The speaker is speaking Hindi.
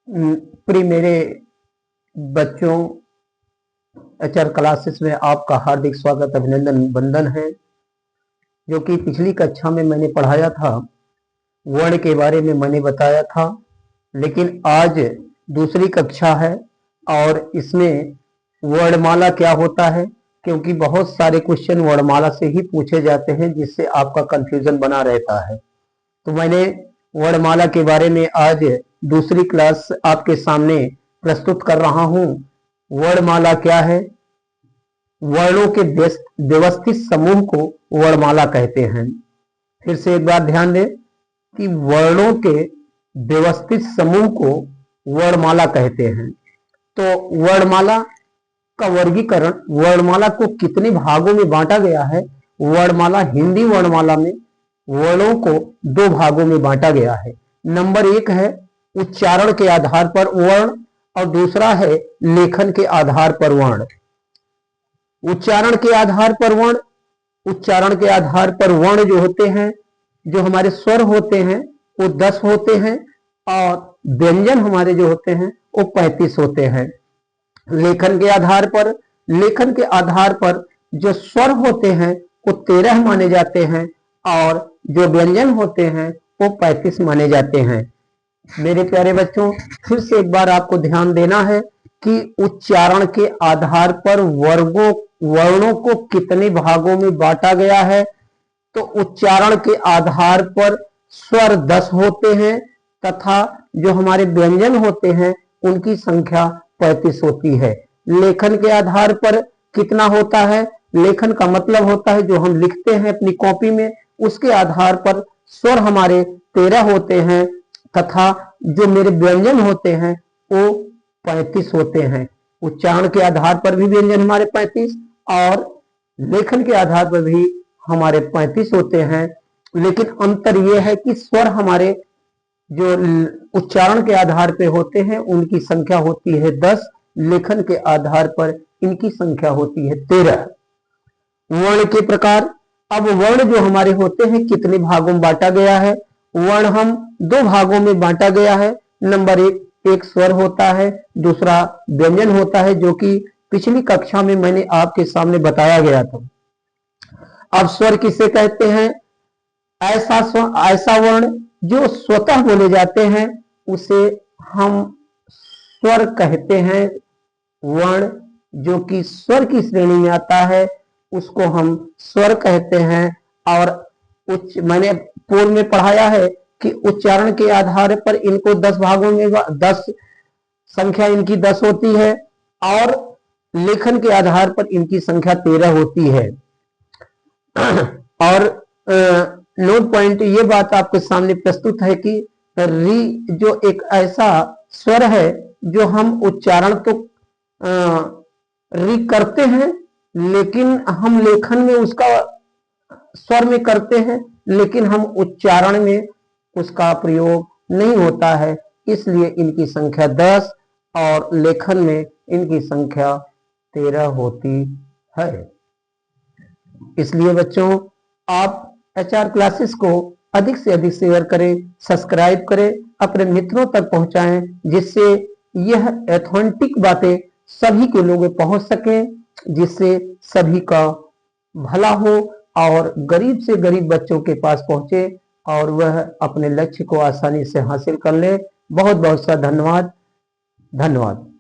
प्रिय मेरे बच्चों, एचआर क्लासेस में आपका हार्दिक स्वागत, अभिनंदन, वंदन है। जो कि पिछली कक्षा में मैंने पढ़ाया था, वर्ण के बारे में मैंने बताया था, लेकिन आज दूसरी कक्षा है और इसमें वर्णमाला क्या होता है, क्योंकि बहुत सारे क्वेश्चन वर्णमाला से ही पूछे जाते हैं, जिससे आपका कंफ्यूजन बना रहता है। तो मैंने वर्णमाला के बारे में आज दूसरी क्लास आपके सामने प्रस्तुत कर रहा हूं। वर्णमाला क्या है? वर्णों के व्यवस्थित समूह को वर्णमाला कहते हैं। फिर से एक बार ध्यान दें कि वर्णों के व्यवस्थित समूह को वर्णमाला कहते हैं। तो वर्णमाला का वर्गीकरण, वर्णमाला को कितने भागों में बांटा गया है? वर्णमाला, हिंदी वर्णमाला में वर्णों को दो भागों में बांटा गया है। नंबर एक है उच्चारण के आधार पर वर्ण और दूसरा है लेखन के आधार पर वर्ण। उच्चारण के आधार पर वर्ण, उच्चारण के आधार पर वर्ण जो होते हैं, जो हमारे स्वर होते हैं वो 10 होते हैं और व्यंजन हमारे जो होते हैं वो 35 होते हैं। लेखन के आधार पर, लेखन के आधार पर जो स्वर होते हैं वो 13 माने जाते हैं और जो व्यंजन होते हैं वो 35 माने जाते हैं। मेरे प्यारे बच्चों, फिर से एक बार आपको ध्यान देना है कि उच्चारण के आधार पर वर्णों को कितने भागों में बांटा गया है। तो उच्चारण के आधार पर स्वर 10 होते हैं तथा जो हमारे व्यंजन होते हैं उनकी संख्या 35 होती है। लेखन के आधार पर कितना होता है? लेखन का मतलब होता है जो हम लिखते हैं अपनी कॉपी में, उसके आधार पर स्वर हमारे 13 होते हैं तथा जो मेरे व्यंजन होते हैं वो 35 होते हैं। उच्चारण के आधार पर भी व्यंजन हमारे 35 और लेखन के आधार पर भी हमारे 35 होते हैं। लेकिन अंतर यह है कि स्वर हमारे जो उच्चारण के आधार पर होते हैं उनकी संख्या होती है 10, लेखन के आधार पर इनकी संख्या होती है 13। वर्ण के प्रकार, अब वर्ण जो हमारे होते हैं कितने भागों में बांटा गया है? वर्ण हम दो भागों में बांटा गया है। नंबर एक स्वर होता है, दूसरा व्यंजन होता है, जो कि पिछली कक्षा में मैंने आपके सामने बताया गया था। अब स्वर किसे कहते हैं? ऐसा वर्ण जो स्वतः बोले जाते हैं उसे हम स्वर कहते हैं। वर्ण जो कि स्वर की श्रेणी में आता है उसको हम स्वर कहते हैं। और मैंने पूर्व में पढ़ाया है कि उच्चारण के आधार पर इनको 10 भागों में 10 संख्या इनकी 10 होती है और लेखन के आधार पर इनकी संख्या 13 होती है। और नोट पॉइंट ये बात आपके सामने प्रस्तुत है कि री जो एक ऐसा स्वर है जो हम उच्चारण तो री करते हैं, लेकिन हम लेखन में उसका स्वर में करते हैं, लेकिन हम उच्चारण में उसका प्रयोग नहीं होता है। इसलिए इनकी संख्या 10 और लेखन में इनकी संख्या 13 होती है। इसलिए बच्चों, आप एचआर क्लासेस को अधिक से अधिक शेयर करें, सब्सक्राइब करें, अपने मित्रों तक पहुंचाएं, जिससे यह ऑथेंटिक बातें सभी के लोगों में पहुंच सके, जिससे सभी का भला हो और गरीब से गरीब बच्चों के पास पहुंचे और वह अपने लक्ष्य को आसानी से हासिल कर ले। बहुत बहुत सा धन्यवाद।